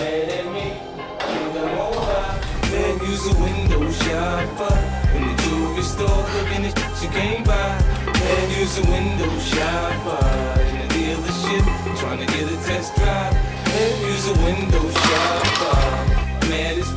mad at me. Think I'm over. Man, use a window shopper in the jewelry store, looking at shit you can't buy. Man, use a window shopper in the dealership, trying to get a test drive. Man, use a window shopper. Man, it's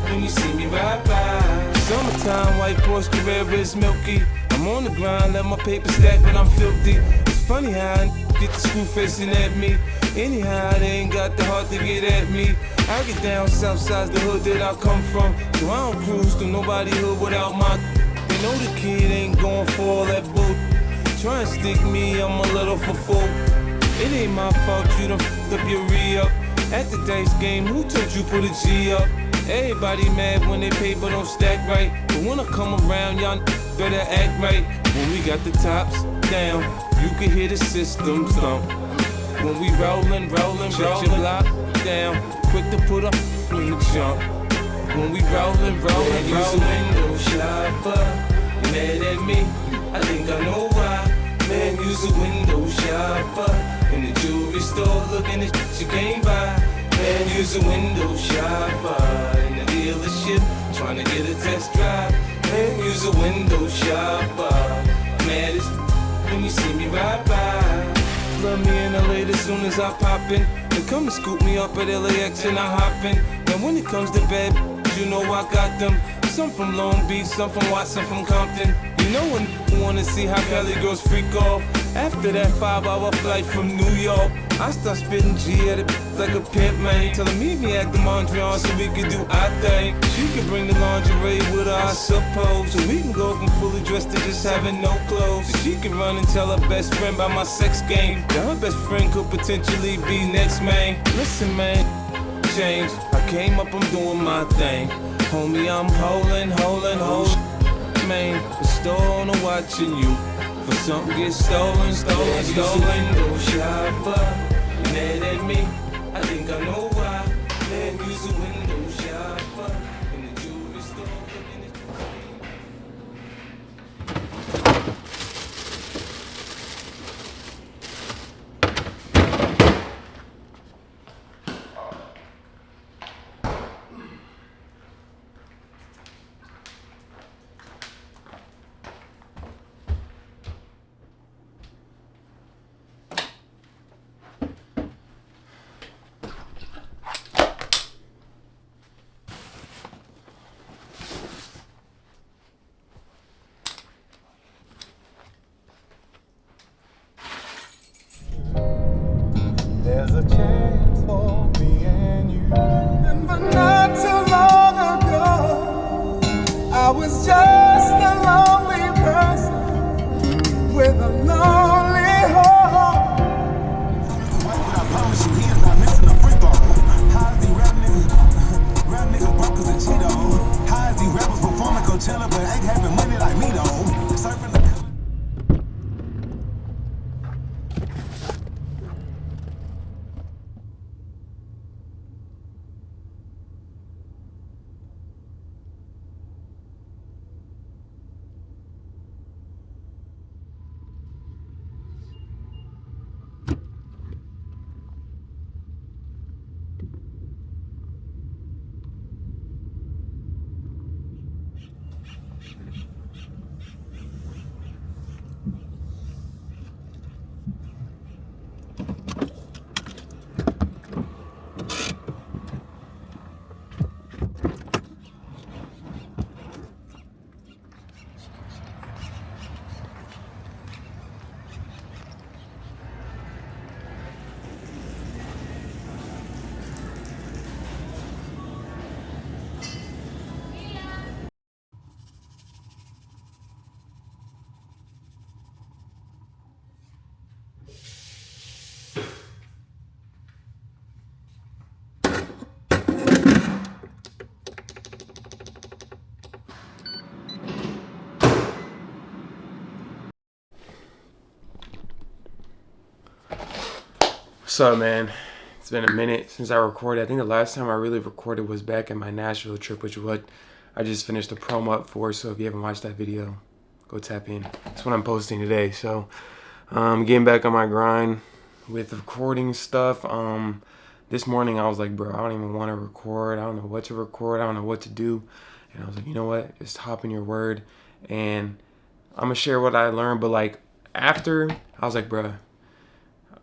when you see me ride by. Summertime, white Porsche Carrera is milky. I'm on the grind, let my paper stack, but I'm filthy. It's funny how I get the screw facing at me. Anyhow, they ain't got the heart to get at me. I get down south side, the hood that I come from. So I don't cruise through nobody hood without my. They know the kid ain't going for all that boot. Try and stick me, I'm a little for full. It ain't my fault you done f***ed up your re-up. At the dice game, who told you put a G up? Everybody mad when they paper don't stack right. But when I come around, y'all better act right. When we got the tops down, you can hear the system thump. When we rollin', shut your block down. Quick to put up in the jump. When we rollin', use a window shopper. You mad at me? I think I know why. Man, use a window shopper in the jewelry store, looking at shit you can't buy. Man, use a window shopper in the dealership, trying to get a test drive. Man, use a window shopper. Man, it's when you see me ride by. Love me in LA as soon as I pop in. They come and scoop me up at LAX and I hop in. Now when it comes to bed, you know I got them. Some from Long Beach, some from Watson, from Compton. You know when you wanna see how Cali girls freak off. After that 5-hour flight from New York, I start spitting G at it like a pimp, man. Tell her meet me at the Mondrian so we can do our thing. She can bring the lingerie with her, I suppose. So we can go from fully dressed to just having no clothes. So she can run and tell her best friend about my sex game. Now her best friend could potentially be next, man. Listen, man, change. I came up, I'm doing my thing. Homie, I'm holding, man. The store owner watching you. For something gets stolen. Use a window shopper. You mad at me? I think I know why. Man, use a window shopper in the jewelry store. Looking at There's a chance for me and you. Remember not too long ago, I was just a lonely person with a lonely heart. I promise you, he is not missing a free throw. How is he rap niggas broke as a Cheeto? How is he rappers performing Coachella but ain't having money like me though? Surfing the What's up, man? It's been a minute since I recorded. I think the last time I really recorded was back in my Nashville trip, which is what I just finished a promo up for. So if you haven't watched that video, go tap in. That's what I'm posting today. So getting back on my grind with recording stuff. this morning I was like, bro, I don't even want to record. I don't know what to record. I don't know what to do. And I was like, you know what? Just hop in your word. And I'm going to share what I learned. But like after, I was like, bro,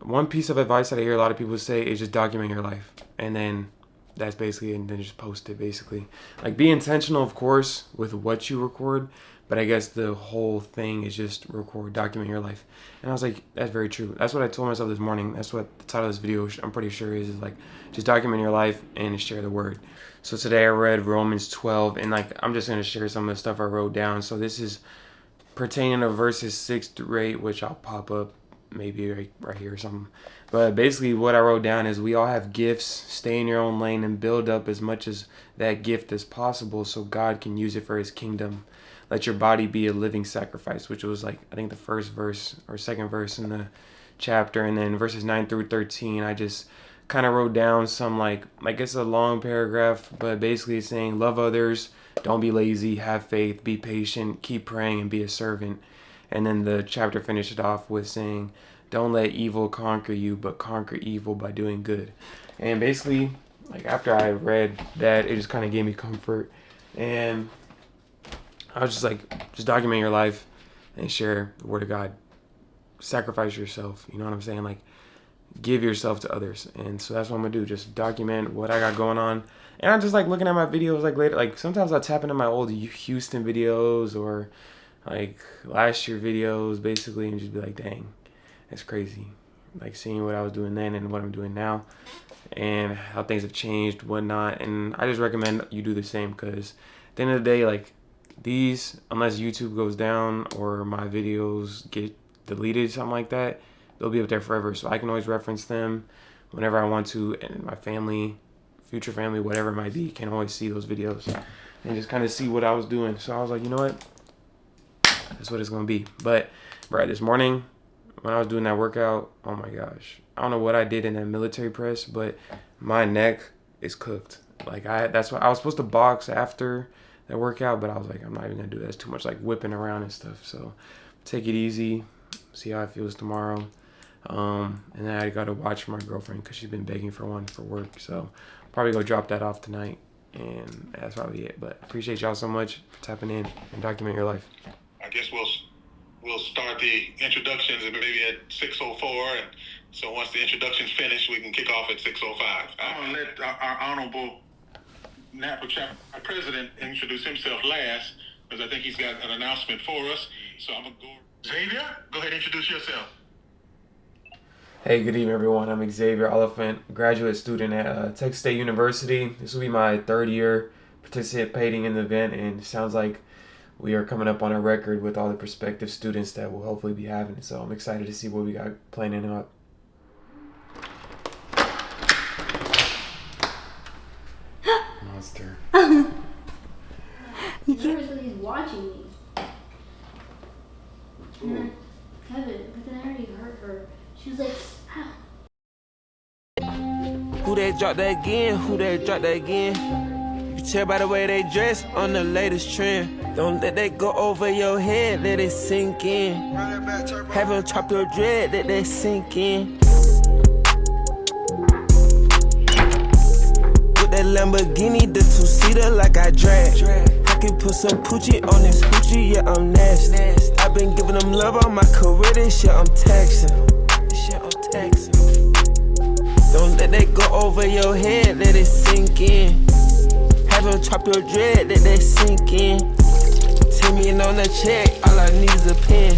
one piece of advice that I hear a lot of people say is just document your life. And then that's basically it. And then just post it basically. Like be intentional, of course, with what you record. But I guess the whole thing is just record, document your life. And I was like, that's very true. That's what I told myself this morning. That's what the title of this video, I'm pretty sure is like, just document your life and share the word. So today I read Romans 12 and like, I'm just going to share some of the stuff I wrote down. So this is pertaining to verses 6 through 8, which I'll pop up maybe right here or something. But basically what I wrote down is we all have gifts. Stay in your own lane and build up as much as that gift as possible so God can use it for his kingdom. Let your body be a living sacrifice, which was like, I think the first verse or second verse in the chapter. And then verses 9 through 13, I just kind of wrote down some like it's a long paragraph, but basically it's saying love others, don't be lazy, have faith, be patient, keep praying, and be a servant. And then the chapter finished it off with saying, don't let evil conquer you, but conquer evil by doing good. And basically, like after I read that, it just kind of gave me comfort. And I was just like, just document your life and share the word of God. Sacrifice yourself. You know what I'm saying? Like, give yourself to others. And so that's what I'm going to do. Just document what I got going on. And I'm just like looking at my videos like later. Like sometimes I tap into my old Houston videos or like last year videos basically and just be like, dang, that's crazy. Like seeing what I was doing then and what I'm doing now and how things have changed, whatnot. And I just recommend you do the same because at the end of the day, like, these, unless YouTube goes down or my videos get deleted, something like that, they'll be up there forever. So I can always reference them whenever I want to, and my family, future family, whatever it might be, can always see those videos and just kind of see what I was doing. So I was like, you know what? That's what it's going to be. But, bro, this morning when I was doing that workout, oh my gosh. I don't know what I did in that military press, but my neck is cooked. Like, that's what I was supposed to box after that workout, but I was like, I'm not even gonna do that. It's too much like whipping around and stuff. So take it easy, see how it feels tomorrow. And then I gotta watch my girlfriend because she's been begging for one for work. So probably go drop that off tonight, and that's probably it. But appreciate y'all so much for tapping in and document your life. I guess we'll start the introductions maybe at 6:04, and so once the introductions finish, we can kick off at 6:05. I'm gonna let our honorable Napa Chapter President introduce himself last, because I think he's got an announcement for us. So I'm going to go. Xavier, go ahead and introduce yourself. Hey, good evening, everyone. I'm Xavier Oliphant, graduate student at Texas State University. This will be my third year participating in the event, and it sounds like we are coming up on a record with all the prospective students that we'll hopefully be having. So I'm excited to see what we got planning out. Monster. You can't believe he's watching me. And then Kevin, but then I already heard her. She was like, ow. Who that drop that again? Who that drop that again? You can tell by the way they dress on the latest trend. Don't let that go over your head, let it sink in. Have them chop your dread, let that sink in. That Lamborghini, the two-seater like I drag. I can put some Poochie on this hoochie, yeah, I'm nasty. I've been giving them love all my career, this shit I'm taxing. Don't let that go over your head, let it sink in. Have them chop your dread, let that sink in. 10 million on the check, all I need is a pen.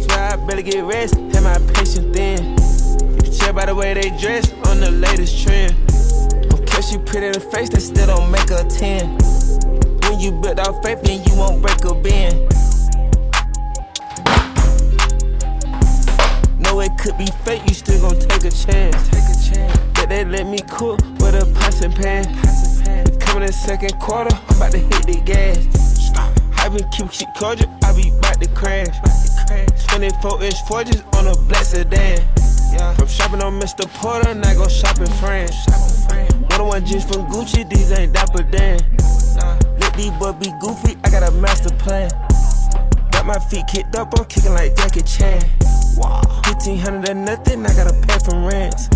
Swear I better get rest, have my patience thin. You can tell by the way they dress on the latest trend. She pretty in the face, that still don't make her 10. When you build out faith, then you won't break a bend. No, it could be fake, you still gon' take a chance. But they let me cook with a pots and pan. We coming in second quarter, I'm about to hit the gas. I been keep shit cordial, I be about to crash. 24-inch forges on a black sedan. From shopping on Mr. Porter, now go shop in France. One jeans from Gucci, these ain't Dapper Dan. Let these boys be goofy, I got a master plan. Got my feet kicked up, I'm kicking like Jackie Chan. 1500 or nothing, I got a pay from rents.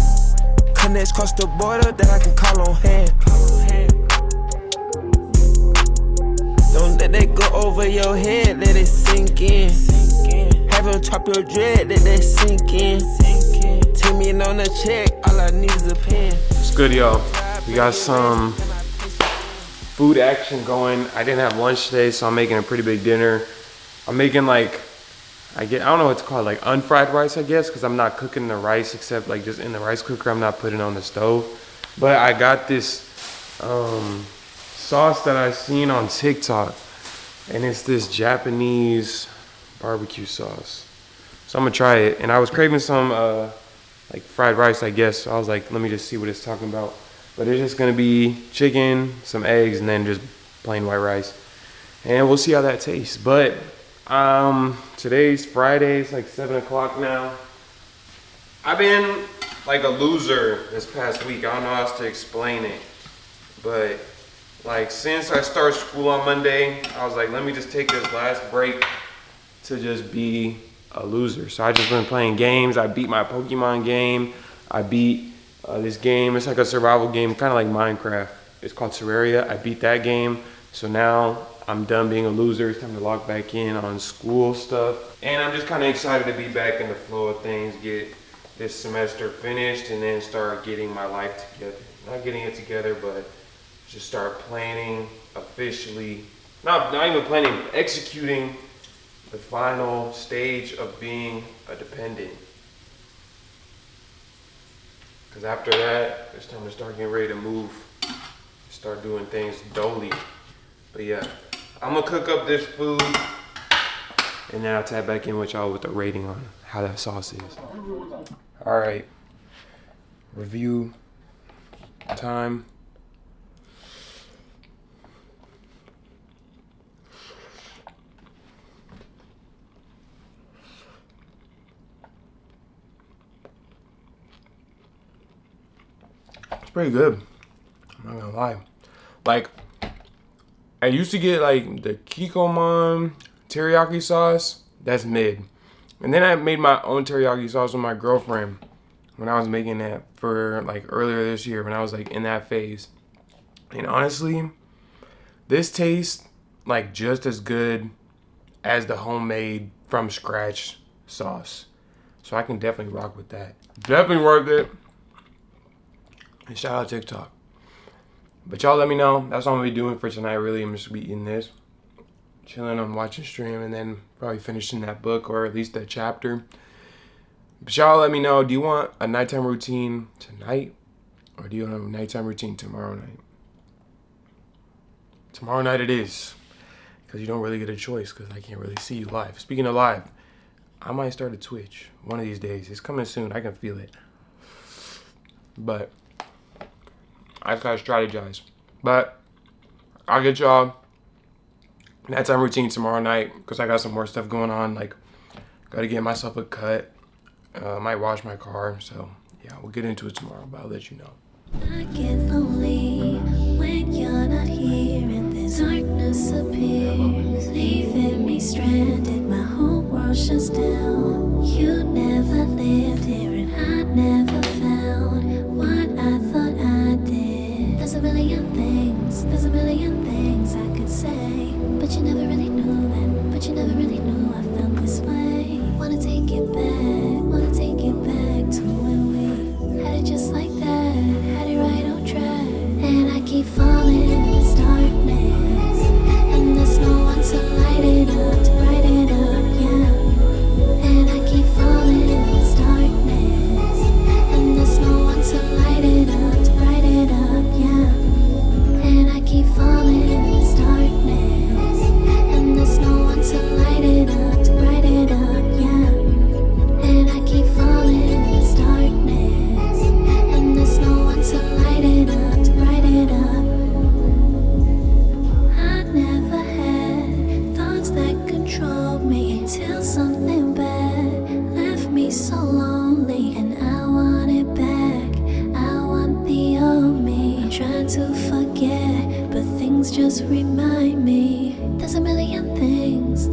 next cross the border that I can call on hand. Don't let that go over your head, let it sink in. Have him chop your dread, let that sink in. 10 million on the check, all I need is a pen. It's good, y'all. We got some food action going. I didn't have lunch today, so I'm making a pretty big dinner. I'm making like, I don't know what to call it, like unfried rice, I guess, because I'm not cooking the rice except like just in the rice cooker. I'm not putting it on the stove. But I got this sauce that I seen on TikTok, and it's this Japanese barbecue sauce. So I'm gonna try it. And I was craving some like fried rice, I guess. So I was like, let me just see what it's talking about. But it's just gonna be chicken, some eggs, and then just plain white rice. And we'll see how that tastes. But today's Friday, it's like 7 o'clock now. I've been like a loser this past week. I don't know how else to explain it. But like since I started school on Monday, I was like, let me just take this last break to just be a loser. So I just been playing games. I beat my Pokemon game. I beat this game. It's like a survival game, kind of like Minecraft. It's called Terraria. I beat that game. So now I'm done being a loser. It's time to log back in on school stuff. And I'm just kind of excited to be back in the flow of things, get this semester finished, and then start getting my life together. Not getting it together, but just start planning officially. Not even planning, executing the final stage of being a dependent. Because after that, it's time to start getting ready to move, start doing things dolly. But yeah, I'm gonna cook up this food, and then I'll tap back in with y'all with a rating on how that sauce is. All right, review time. It's pretty good. I'm not gonna lie. Like, I used to get like the Kikkoman teriyaki sauce. That's mid. And then I made my own teriyaki sauce with my girlfriend when I was making that for like earlier this year when I was like in that phase. And honestly, this tastes like just as good as the homemade from scratch sauce. So I can definitely rock with that. Definitely worth it. And shout out TikTok. But y'all let me know. That's all I'm gonna be doing for tonight, really. I'm just gonna be eating this, chilling on watching stream, and then probably finishing that book or at least that chapter. But y'all let me know, do you want a nighttime routine tonight? Or do you want a nighttime routine tomorrow night? Tomorrow night it is. Because you don't really get a choice because I can't really see you live. Speaking of live, I might start a Twitch one of these days. It's coming soon. I can feel it. But I just gotta strategize. But I'll get y'all nighttime routine tomorrow night because I got some more stuff going on. Like, gotta get myself a cut. Might wash my car. So yeah, we'll get into it tomorrow, but I'll let you know. I get lonely when you're not here and this darkness appears, leaving me stranded. My whole world shuts down. You never lived here and I never found what I thought I did. There's a million things I could say, but you never really knew that. But you never really knew I felt this way. Wanna take it back to when we had it just like that. Had it right on track, and I keep falling in this darkness, and there's no one to light it up, to bright it up, yeah. And I keep falling in this darkness, and there's no one to light it up, to bright it up, yeah. And I keep falling in this darkness, and there's no one to light it up, to bright it up, yeah. And I keep falling in this darkness, and there's no one to light it up, to bright it up. I never had thoughts that controlled me until something bad left me so lonely, and I want it back. I want the old me. I'm trying to forget, but things just remind me. There's a million things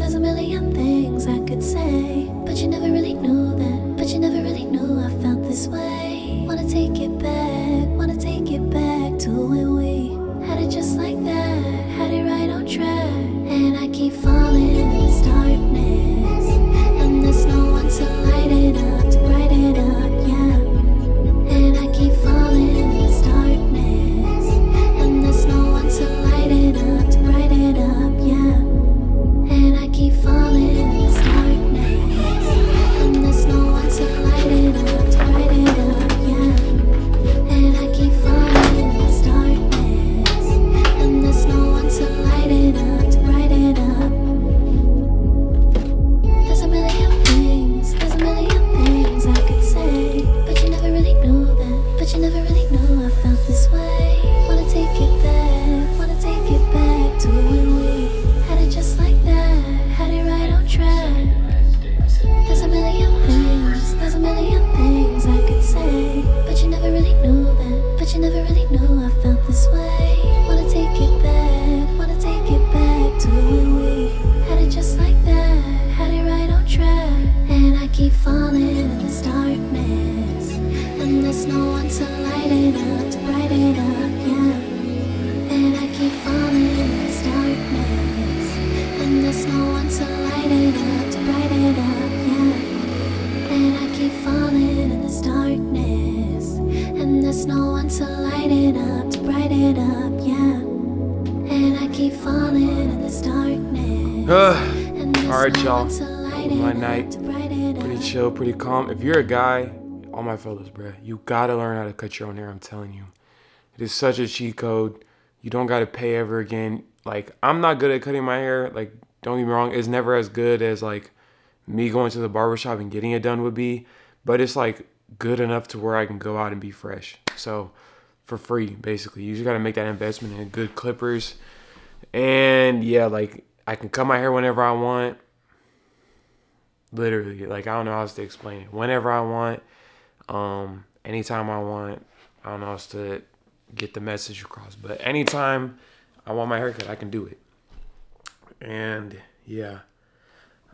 I could say, but you never really knew that. But you never really knew I felt this way. Wanna take it back. knew I felt this way. Wanna take it back to when we had it just like that. Had it right on track. There's a million things I could say, but you never really knew that. But you never really knew I felt this way. Wanna take it back to when we had it just like that. Had it right on track. And I keep falling in this darkness, and there's no one to light it up, to bright it up, yeah. And I keep falling in this darkness, and there's no one to light it up, to bright it up, yeah. And I keep falling in this darkness, and there's no one to light it up, to bright it up, yeah. And I keep falling in this darkness. Alright, y'all. My night. Pretty chill, pretty calm. If you're a guy, all my fellas, bruh, you gotta learn how to cut your own hair, I'm telling you. It is such a cheat code. You don't gotta pay ever again. Like, I'm not good at cutting my hair. Like, don't get me wrong, it's never as good as, like, me going to the barbershop and getting it done would be. But it's, like, good enough to where I can go out and be fresh. So, for free, basically. You just gotta make that investment in good clippers. And, yeah, like, I can cut my hair whenever I want. Literally, like, I don't know how else to explain it. Whenever I want, anytime I want. I don't know how else to get the message across. But anytime I want my haircut, I can do it. And, yeah.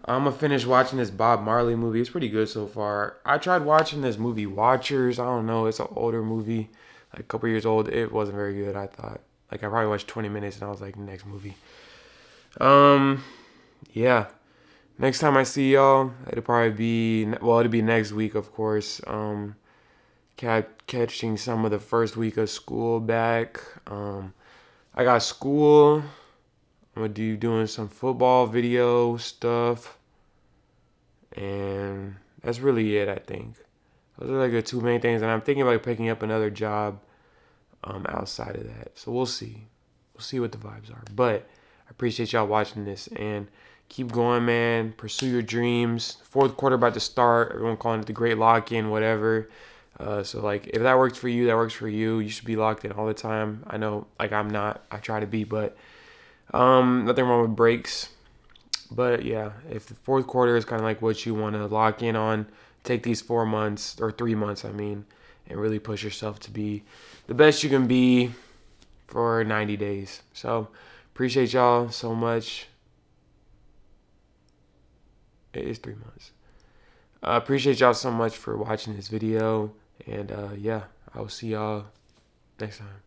I'm going to finish watching this Bob Marley movie. It's pretty good so far. I tried watching this movie, Watchers. I don't know. It's an older movie, like a couple years old. It wasn't very good, I thought. Like, I probably watched 20 minutes and I was like, next movie. Yeah. Next time I see y'all, it'll probably be, well, it'll be next week, of course. Catching some of the first week of school back. I got school. I'm going to be doing some football video stuff. And that's really it, I think. Those are like the two main things. And I'm thinking about picking up another job outside of that. So we'll see. We'll see what the vibes are. But I appreciate y'all watching this. And keep going, man. Pursue your dreams. Fourth quarter about to start. Everyone calling it the great lock-in, whatever. So, like, if that works for you, that works for you. You should be locked in all the time. I know, like, I'm not. I try to be, but nothing wrong with breaks. But, yeah, if the fourth quarter is kind of like what you want to lock in on, take these 4 months, or 3 months, I mean, and really push yourself to be the best you can be for 90 days. So, appreciate y'all so much. It is 3 months. Appreciate y'all so much for watching this video. And, yeah, I will see y'all next time.